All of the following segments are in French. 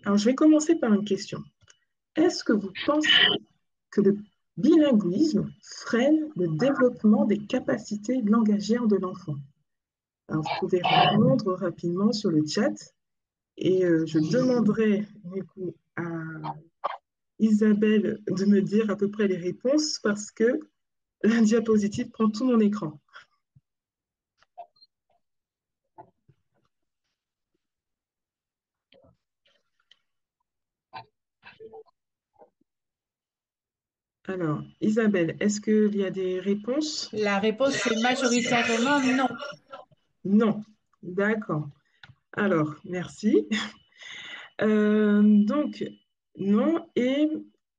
Alors, je vais commencer par une question. Est-ce que vous pensez que le bilinguisme freine le développement des capacités langagières de l'enfant? Alors, vous pouvez répondre rapidement sur le chat et je demanderai du coup à Isabelle de me dire à peu près les réponses parce que la diapositive prend tout mon écran. Alors, Isabelle, est-ce qu'il y a des réponses? La réponse, c'est majoritairement non. Non. D'accord. Alors, merci. Donc, non, et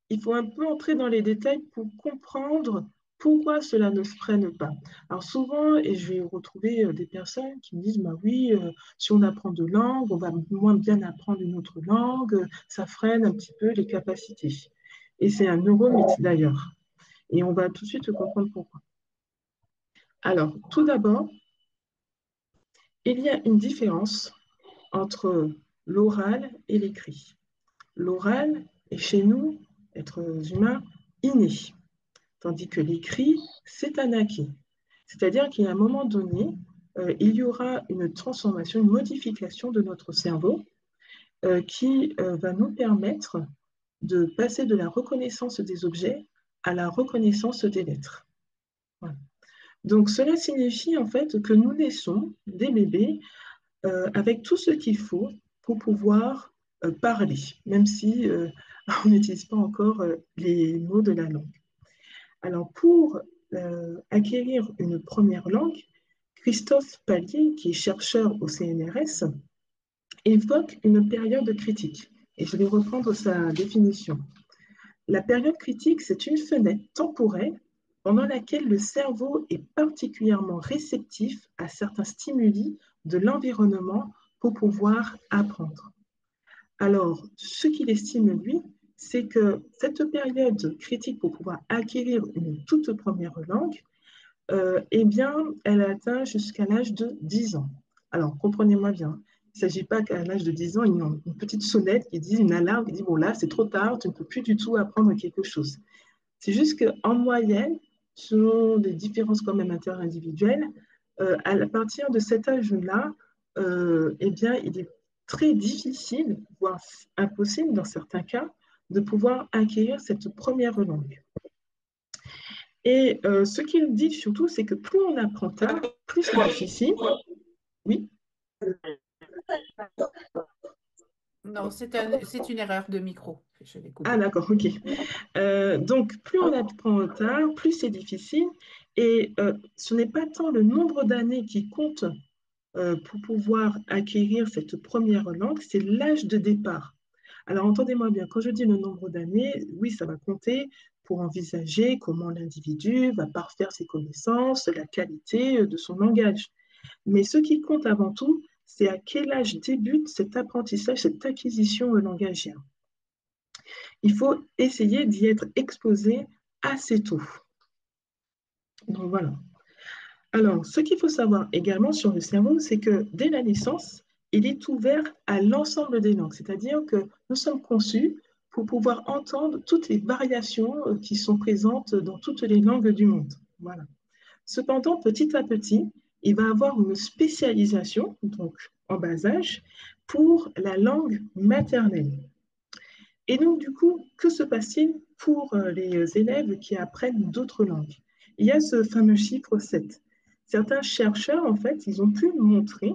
il faut un peu entrer dans les détails pour comprendre pourquoi cela ne freine pas. Alors souvent, et je vais retrouver des personnes qui me disent, bah oui, si on apprend deux langues, on va moins bien apprendre une autre langue, ça freine un petit peu les capacités. Et c'est un neuromythe d'ailleurs. Et on va tout de suite comprendre pourquoi. Alors, tout d'abord, il y a une différence entre l'oral et l'écrit. L'oral est chez nous, êtres humains, inné, tandis que l'écrit, c'est un acquis. C'est-à-dire qu'à un moment donné, il y aura une transformation, une modification de notre cerveau qui va nous permettre de passer de la reconnaissance des objets à la reconnaissance des lettres. Voilà. Donc cela signifie en fait que nous naissons des bébés avec tout ce qu'il faut pour pouvoir parler, même si on n'utilise pas encore les mots de la langue. Alors, pour acquérir une première langue, Christophe Pallier, qui est chercheur au CNRS, évoque une période critique. Et je vais reprendre sa définition. La période critique, c'est une fenêtre temporelle pendant laquelle le cerveau est particulièrement réceptif à certains stimuli de l'environnement pour pouvoir apprendre. Alors, ce qu'il estime, lui, c'est que cette période critique pour pouvoir acquérir une toute première langue, eh bien, elle atteint jusqu'à l'âge de 10 ans. Alors, comprenez-moi bien, il ne s'agit pas qu'à l'âge de 10 ans, il y a une petite sonnette qui dit, une alarme qui dit, bon là, c'est trop tard, tu ne peux plus du tout apprendre quelque chose. C'est juste qu'en moyenne, selon des différences quand même interindividuelles, à partir de cet âge-là, eh bien, il est très difficile, voire impossible dans certains cas, de pouvoir acquérir cette première langue. Et ce qu'il dit surtout, c'est que plus on apprend tard, plus c'est difficile. Oui. Non, c'est une erreur de micro. Je vais Ah, couper. d'accord, ok. Donc, plus on apprend tard, plus c'est difficile. Et ce n'est pas tant le nombre d'années qui compte pour pouvoir acquérir cette première langue, c'est l'âge de départ. Alors, entendez-moi bien, quand je dis le nombre d'années, oui, ça va compter pour envisager comment l'individu va parfaire ses connaissances, la qualité de son langage. Mais ce qui compte avant tout, c'est à quel âge débute cet apprentissage, cette acquisition langagière. Il faut essayer d'y être exposé assez tôt. Donc voilà. Alors, ce qu'il faut savoir également sur le cerveau, c'est que dès la naissance, il est ouvert à l'ensemble des langues, c'est-à-dire que nous sommes conçus pour pouvoir entendre toutes les variations qui sont présentes dans toutes les langues du monde. Voilà. Cependant, petit à petit, il va avoir une spécialisation, donc en bas âge, pour la langue maternelle. Et donc, du coup, que se passe-t-il pour les élèves qui apprennent d'autres langues? Il y a ce fameux chiffre 7. Certains chercheurs, en fait, ils ont pu montrer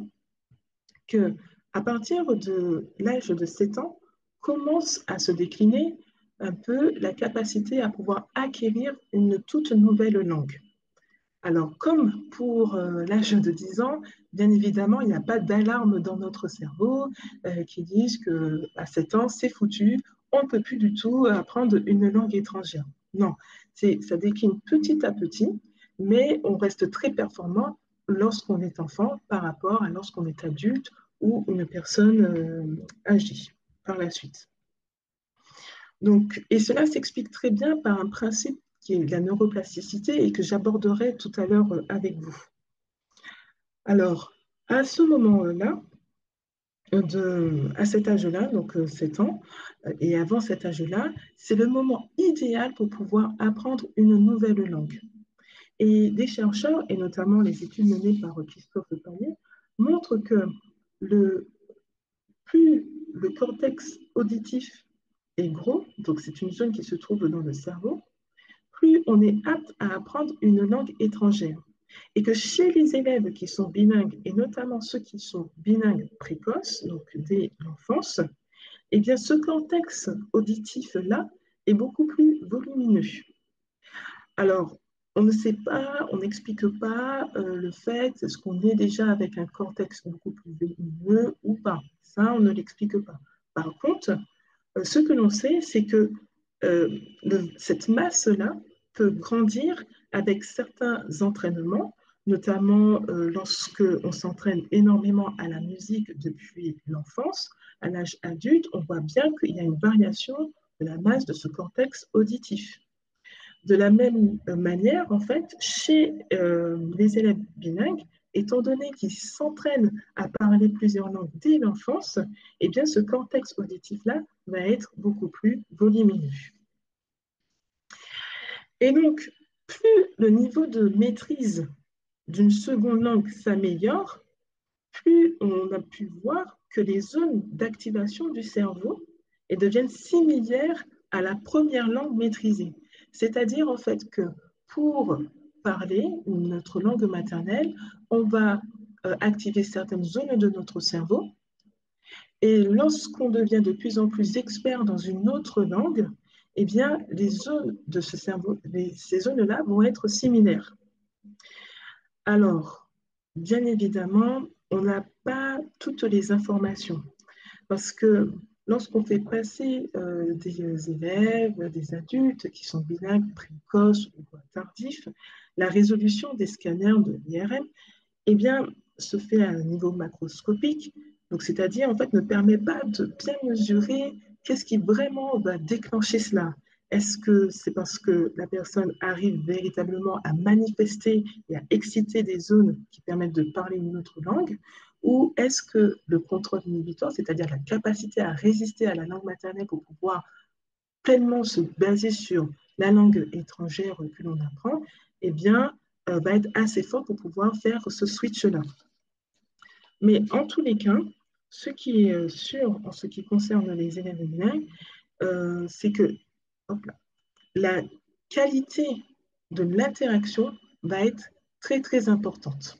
que à partir de l'âge de 7 ans, commence à se décliner un peu la capacité à pouvoir acquérir une toute nouvelle langue. Alors, comme pour l'âge de 10 ans, bien évidemment, il n'y a pas d'alarme dans notre cerveau qui dise qu'à 7 ans, c'est foutu, on ne peut plus du tout apprendre une langue étrangère. Non, ça décline petit à petit, mais on reste très performant lorsqu'on est enfant par rapport à lorsqu'on est adulte ou une personne âgée par la suite. Donc, et cela s'explique très bien par un principe qui est la neuroplasticité et que j'aborderai tout à l'heure avec vous. Alors, à ce moment-là, à cet âge-là, donc 7 ans, et avant cet âge-là, c'est le moment idéal pour pouvoir apprendre une nouvelle langue. Et des chercheurs, et notamment les études menées par Christophe Payet, montrent que le, plus le cortex auditif est gros, donc c'est une zone qui se trouve dans le cerveau, plus on est apte à apprendre une langue étrangère. Et que chez les élèves qui sont bilingues, et notamment ceux qui sont bilingues précoces, donc dès l'enfance, eh bien ce cortex auditif-là est beaucoup plus volumineux. Alors, on ne sait pas, on n'explique pas le fait, est-ce qu'on est déjà avec un cortex beaucoup plus volumineux ou pas. Ça, on ne l'explique pas. Par contre, ce que l'on sait, c'est que cette masse-là peut grandir avec certains entraînements, notamment lorsque on s'entraîne énormément à la musique depuis l'enfance. À l'âge adulte, on voit bien qu'il y a une variation de la masse de ce cortex auditif. De la même manière, en fait, chez les élèves bilingues, étant donné qu'ils s'entraînent à parler plusieurs langues dès l'enfance, eh bien, ce cortex auditif-là va être beaucoup plus volumineux. Et donc, plus le niveau de maîtrise d'une seconde langue s'améliore, plus on a pu voir que les zones d'activation du cerveau deviennent similaires à la première langue maîtrisée. C'est-à-dire en fait que pour parler notre langue maternelle, on va activer certaines zones de notre cerveau. Et lorsqu'on devient de plus en plus expert dans une autre langue, eh bien, les zones de ce cerveau, ces zones-là vont être similaires. Alors, bien évidemment, on n'a pas toutes les informations parce que lorsqu'on fait passer des élèves, des adultes qui sont bilingues, précoces ou tardifs, la résolution des scanners de l'IRM, eh bien, se fait à un niveau macroscopique, donc c'est-à-dire en fait ne permet pas de bien mesurer qu'est-ce qui vraiment va déclencher cela. Est-ce que c'est parce que la personne arrive véritablement à manifester et à exciter des zones qui permettent de parler une autre langue, ou est-ce que le contrôle inhibitoire, c'est-à-dire la capacité à résister à la langue maternelle pour pouvoir pleinement se baser sur la langue étrangère que l'on apprend, eh bien, va être assez fort pour pouvoir faire ce switch-là. Mais en tous les cas, ce qui est sûr en ce qui concerne les élèves bilingues, c'est que hop là, la qualité de l'interaction va être très, très importante.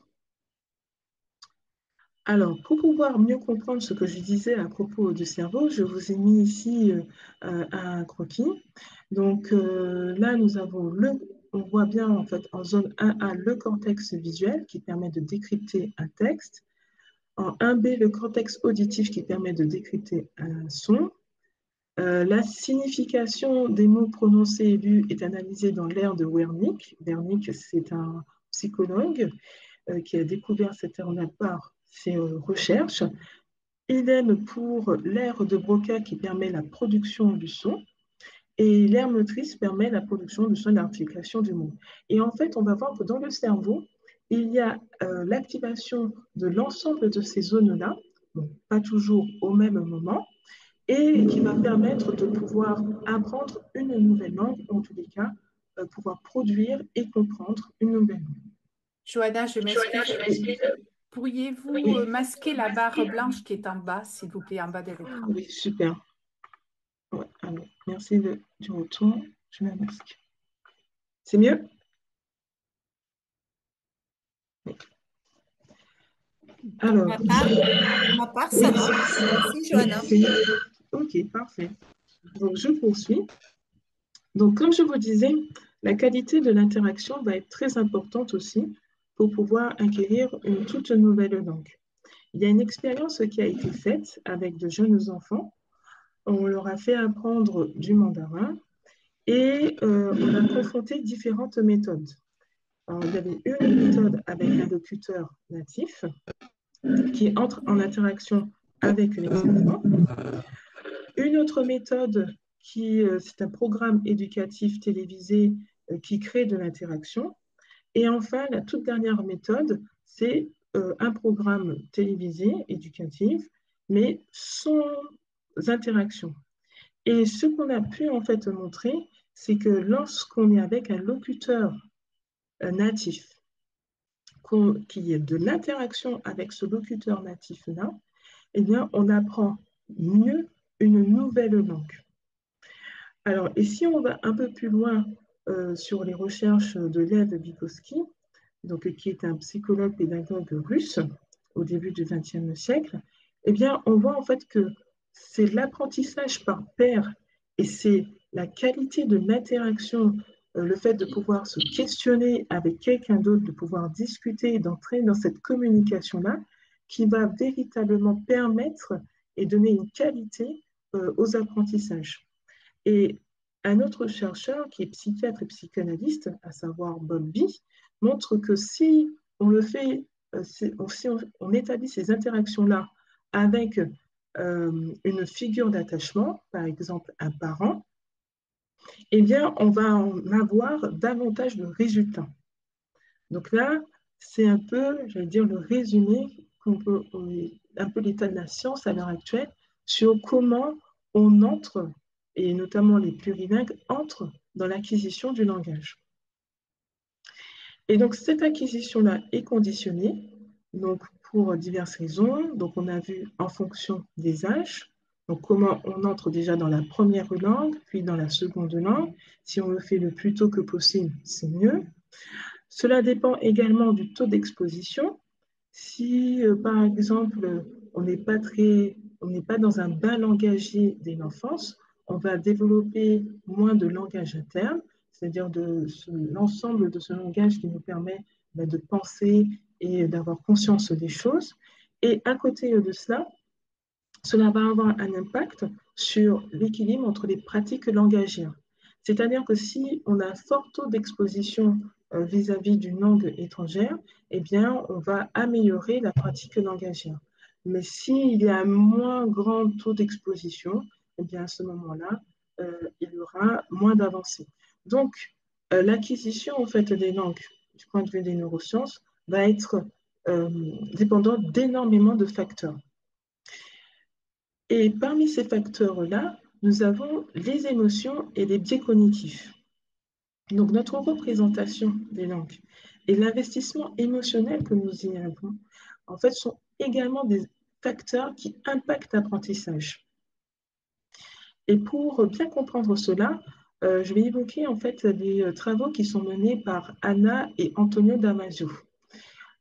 Alors, pour pouvoir mieux comprendre ce que je disais à propos du cerveau, je vous ai mis ici un croquis. Donc là, on voit bien en fait en zone 1A le cortex visuel qui permet de décrypter un texte. En 1B, le cortex auditif qui permet de décrypter un son. La signification des mots prononcés et lus est analysée dans l'ère de Wernicke. Wernicke, c'est un psychologue qui a découvert cette ère-là par ses recherches. Idem pour l'ère de Broca qui permet la production du son. Et l'aire motrice permet la production du son et l'articulation du mot. Et en fait, on va voir que dans le cerveau, il y a l'activation de l'ensemble de ces zones-là, bon, pas toujours au même moment, et qui va permettre de pouvoir apprendre une nouvelle langue, en tous les cas, pouvoir produire et comprendre une nouvelle langue. Johanna, je m'excuse. Oui, Pourriez-vous oui, masquer la barre blanche qui est en bas, s'il vous plaît, en bas de l'écran? oui, super. Ouais, alors, merci du retour. Je mets un masque. C'est mieux? Oui. Pour Alors, ma part, pour ma part, oui, ça va. Merci, oui, Johanna. c'est mieux. Ok, parfait. Donc, je poursuis. Donc, comme je vous disais, la qualité de l'interaction va être très importante aussi pour pouvoir acquérir une toute nouvelle langue. Il y a une expérience qui a été faite avec de jeunes enfants. On leur a fait apprendre du mandarin et on a confronté différentes méthodes. Alors, il y avait une méthode avec un locuteur natif qui entre en interaction avec les enfants. Une autre méthode c'est un programme éducatif télévisé qui crée de l'interaction. Et enfin, la toute dernière méthode, c'est un programme télévisé éducatif, mais sans interaction. Et ce qu'on a pu en fait montrer, c'est que lorsqu'on est avec un locuteur natif, qu'il y ait de l'interaction avec ce locuteur natif-là, eh bien, on apprend mieux une nouvelle langue. Alors, et si on va un peu plus loin sur les recherches de Lev Vygotsky, donc, qui est un psychologue pédagogue russe au début du XXe siècle, eh bien, on voit en fait que c'est l'apprentissage par pair et c'est la qualité de l'interaction, le fait de pouvoir se questionner avec quelqu'un d'autre, de pouvoir discuter, d'entrer dans cette communication-là, qui va véritablement permettre et donner une qualité aux apprentissages. Et un autre chercheur qui est psychiatre et psychanalyste, à savoir Bowlby, montre que si on le fait, si on établit ces interactions-là avec une figure d'attachement, par exemple un parent, eh bien, on va en avoir davantage de résultats. Donc là, c'est un peu, j'allais dire, le résumé un peu l'état de la science à l'heure actuelle sur comment on entre, et notamment les plurilingues, entrent dans l'acquisition du langage. Et donc, cette acquisition-là est conditionnée donc, pour diverses raisons. Donc, on a vu en fonction des âges, donc comment on entre déjà dans la première langue, puis dans la seconde langue. Si on le fait le plus tôt que possible, c'est mieux. Cela dépend également du taux d'exposition. Si, par exemple, on n'est pas dans un bas langagier dès l'enfance, on va développer moins de langage interne, c'est-à-dire l'ensemble de ce langage qui nous permet de penser et d'avoir conscience des choses. Et à côté de cela, cela va avoir un impact sur l'équilibre entre les pratiques langagières. C'est-à-dire que si on a un fort taux d'exposition vis-à-vis d'une langue étrangère, eh bien, on va améliorer la pratique langagière. Mais s'il y a un moins grand taux d'exposition, eh bien, à ce moment-là, il y aura moins d'avancées. Donc, l'acquisition en fait, des langues, du point de vue des neurosciences, va être dépendante d'énormément de facteurs. Et parmi ces facteurs-là, nous avons les émotions et les biais cognitifs. Donc, notre représentation des langues et l'investissement émotionnel que nous y avons, en fait, sont également des facteurs qui impactent l'apprentissage. Et pour bien comprendre cela, je vais évoquer en fait des travaux qui sont menés par Anna et Antonio Damasio.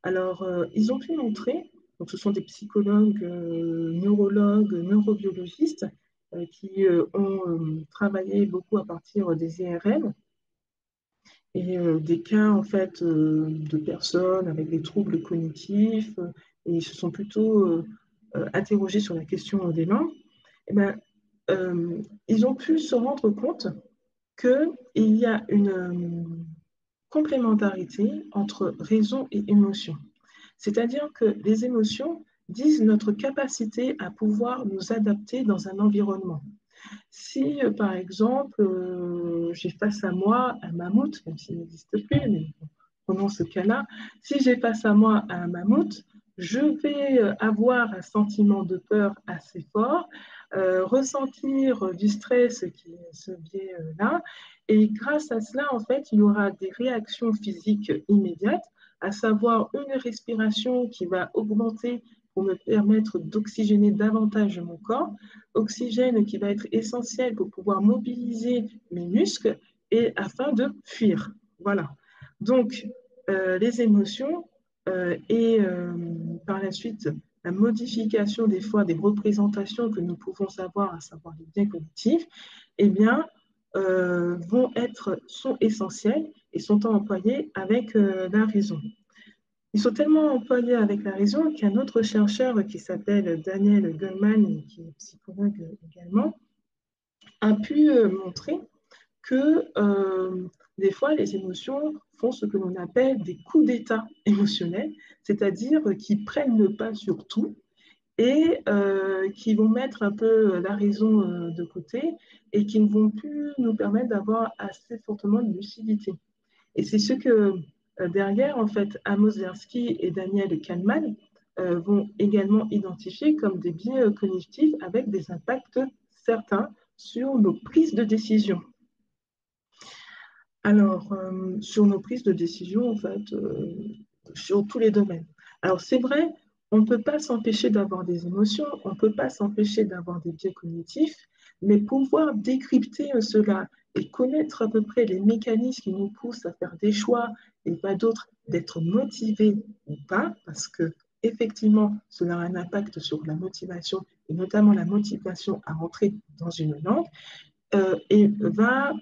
Alors, ils ont pu montrer, donc ce sont des psychologues, neurologues, neurobiologistes qui ont travaillé beaucoup à partir des IRM et des cas en fait de personnes avec des troubles cognitifs et ils se sont plutôt interrogés sur la question des langues. Eh ben, ils ont pu se rendre compte qu'il y a une complémentarité entre raison et émotion. C'est-à-dire que les émotions disent notre capacité à pouvoir nous adapter dans un environnement. Si, par exemple, j'ai face à moi un mammouth, même s'il n'existe plus, mais prenons ce cas-là, si j'ai face à moi un mammouth, je vais avoir un sentiment de peur assez fort, ressentir du stress qui est ce biais-là, et grâce à cela, en fait, il y aura des réactions physiques immédiates, à savoir une respiration qui va augmenter pour me permettre d'oxygéner davantage mon corps, oxygène qui va être essentiel pour pouvoir mobiliser mes muscles et afin de fuir. Voilà. Donc, les émotions et par la suite la modification des fois des représentations que nous pouvons avoir, à savoir les biais cognitifs, eh bien, sont essentiels et sont employés avec la raison. Ils sont tellement employés avec la raison qu'un autre chercheur qui s'appelle Daniel Goleman, qui est psychologue également, a pu montrer que des fois, les émotions font ce que l'on appelle des coups d'état émotionnels, c'est-à-dire qui prennent le pas sur tout et qui vont mettre un peu la raison de côté et qui ne vont plus nous permettre d'avoir assez fortement de lucidité. Et c'est ce que derrière, en fait, Amos Tversky et Daniel Kahneman vont également identifier comme des biais cognitifs avec des impacts certains sur nos prises de décision. Alors, sur nos prises de décision, en fait, sur tous les domaines. Alors, c'est vrai, on ne peut pas s'empêcher d'avoir des émotions, on ne peut pas s'empêcher d'avoir des biais cognitifs, mais pouvoir décrypter cela et connaître à peu près les mécanismes qui nous poussent à faire des choix et pas d'autres, d'être motivés ou pas, parce que effectivement, cela a un impact sur la motivation et notamment la motivation à rentrer dans une langue et va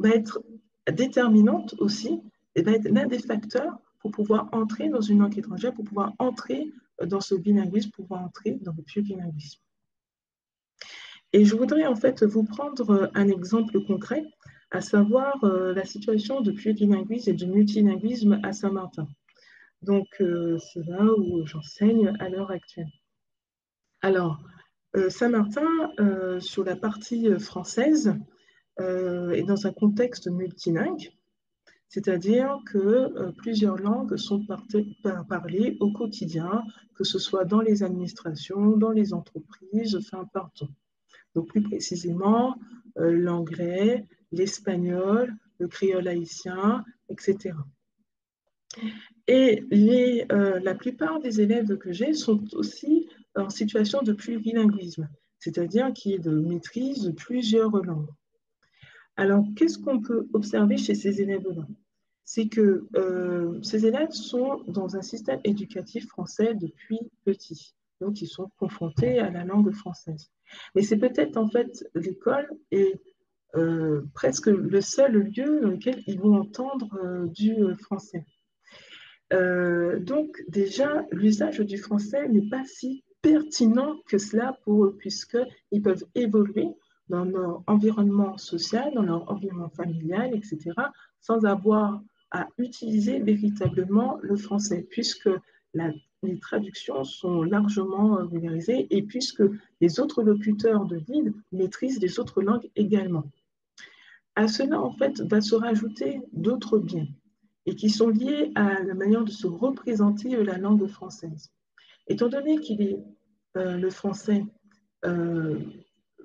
être déterminante aussi, et va être l'un des facteurs pour pouvoir entrer dans une langue étrangère, pour pouvoir entrer dans ce bilinguisme, pour pouvoir entrer dans le plurilinguisme. Et je voudrais en fait vous prendre un exemple concret, à savoir la situation de plurilinguisme et de multilinguisme à Saint-Martin. Donc, c'est là où j'enseigne à l'heure actuelle. Alors, Saint-Martin, sur la partie française, est dans un contexte multilingue, c'est-à-dire que plusieurs langues sont parlées au quotidien, que ce soit dans les administrations, dans les entreprises, enfin partout. Donc plus précisément, l'anglais, l'espagnol, le créole haïtien, etc. Et la plupart des élèves que j'ai sont aussi en situation de plurilinguisme, c'est-à-dire qui maîtrisent plusieurs langues. Alors, qu'est-ce qu'on peut observer chez ces élèves-là? C'est que ces élèves sont dans un système éducatif français depuis petit. Donc, ils sont confrontés à la langue française. Mais c'est peut-être en fait l'école est presque le seul lieu dans lequel ils vont entendre du français. Donc, déjà, l'usage du français n'est pas si pertinent que cela pour eux, puisqu'ils peuvent évoluer dans leur environnement social, dans leur environnement familial, etc., sans avoir à utiliser véritablement le français, puisque les traductions sont largement vulgarisées et puisque les autres locuteurs de l'île maîtrisent les autres langues également. À cela, en fait, va se rajouter d'autres biens et qui sont liés à la manière de se représenter la langue française. Étant donné le français euh,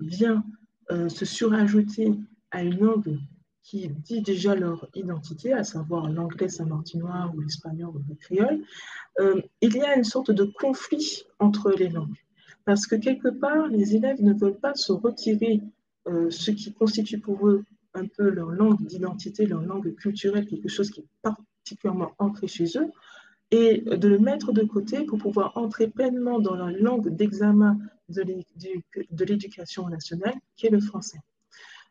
vient se surajouter à une langue qui dit déjà leur identité, à savoir l'anglais saint-martinois ou l'espagnol ou le créole, il y a une sorte de conflit entre les langues. Parce que quelque part, les élèves ne veulent pas se retirer ce qui constitue pour eux un peu leur langue d'identité, leur langue culturelle, quelque chose qui est particulièrement ancré chez eux, et de le mettre de côté pour pouvoir entrer pleinement dans la langue d'examen de l'éducation nationale, qui est le français.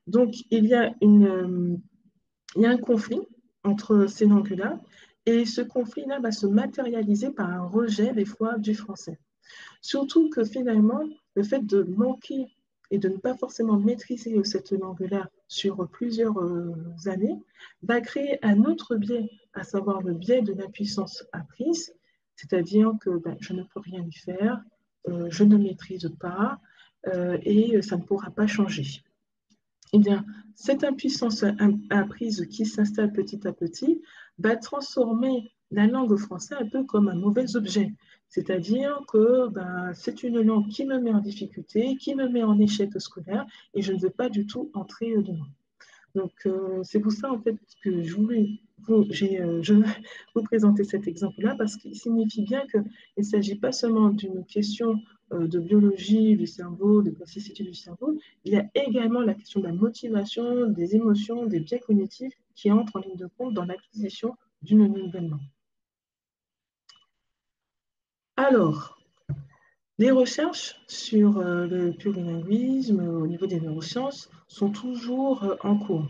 Donc, il y a un conflit entre ces langues-là, et ce conflit-là va se matérialiser par un rejet, des fois, du français. Surtout que finalement, le fait de manquer et de ne pas forcément maîtriser cette langue-là sur plusieurs années va créer un autre biais, à savoir le biais de l'impuissance apprise, c'est-à-dire que je ne peux rien y faire, je ne maîtrise pas et ça ne pourra pas changer. Eh bien, cette impuissance apprise qui s'installe petit à petit va transformer la langue française un peu comme un mauvais objet. C'est-à-dire que c'est une langue qui me met en difficulté, qui me met en échec scolaire et je ne veux pas du tout entrer dedans. Donc, c'est pour ça, en fait, que je vais vous présenter cet exemple-là parce qu'il signifie bien qu'il ne s'agit pas seulement d'une question de biologie du cerveau, de plasticité du cerveau, il y a également la question de la motivation, des émotions, des biais cognitifs qui entrent en ligne de compte dans l'acquisition d'une nouvelle langue. Alors, les recherches sur le plurilinguisme au niveau des neurosciences sont toujours en cours.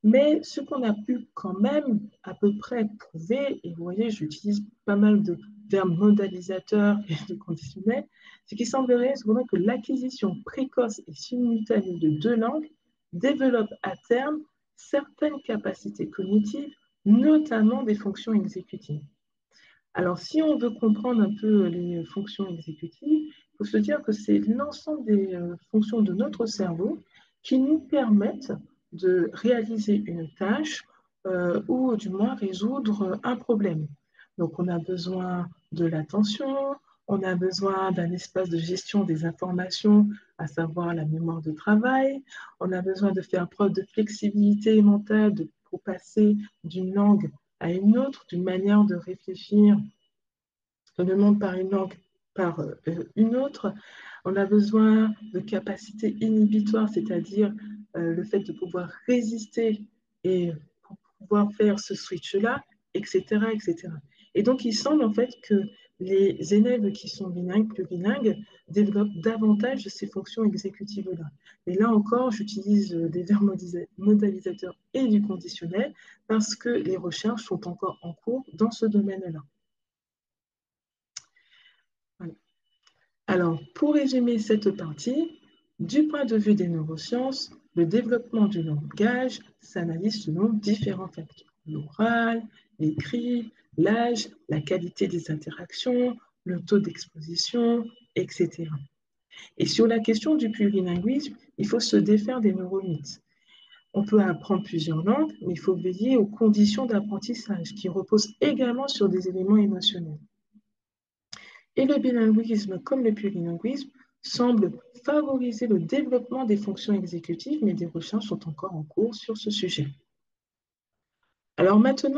Mais ce qu'on a pu quand même à peu près prouver, et vous voyez, j'utilise pas mal de termes modalisateurs et de conditionnels, c'est qu'il semblerait cependant que l'acquisition précoce et simultanée de deux langues développe à terme certaines capacités cognitives, notamment des fonctions exécutives. Alors, si on veut comprendre un peu les fonctions exécutives, il faut se dire que c'est l'ensemble des fonctions de notre cerveau qui nous permettent de réaliser une tâche ou du moins résoudre un problème. Donc, on a besoin de l'attention, on a besoin d'un espace de gestion des informations, à savoir la mémoire de travail. On a besoin de faire preuve de flexibilité mentale pour passer d'une langue à une autre, d'une manière de réfléchir le monde par une langue par une autre. On a besoin de capacités inhibitoires, c'est-à-dire le fait de pouvoir résister et pour pouvoir faire ce switch-là, etc., etc. Et donc, il semble en fait que les élèves qui sont bilingues, plurilingues, développent davantage ces fonctions exécutives-là. Et là encore, j'utilise des verbes modalisateurs et du conditionnel parce que les recherches sont encore en cours dans ce domaine-là. Voilà. Alors, pour résumer cette partie, du point de vue des neurosciences, le développement du langage s'analyse selon différents facteurs. L'oral, l'écrit, l'âge, la qualité des interactions, le taux d'exposition, etc. Et sur la question du plurilinguisme, il faut se défaire des neuromythes. On peut apprendre plusieurs langues, mais il faut veiller aux conditions d'apprentissage qui reposent également sur des éléments émotionnels. Et le bilinguisme, comme le plurilinguisme, semble favoriser le développement des fonctions exécutives, mais des recherches sont encore en cours sur ce sujet. Alors maintenant,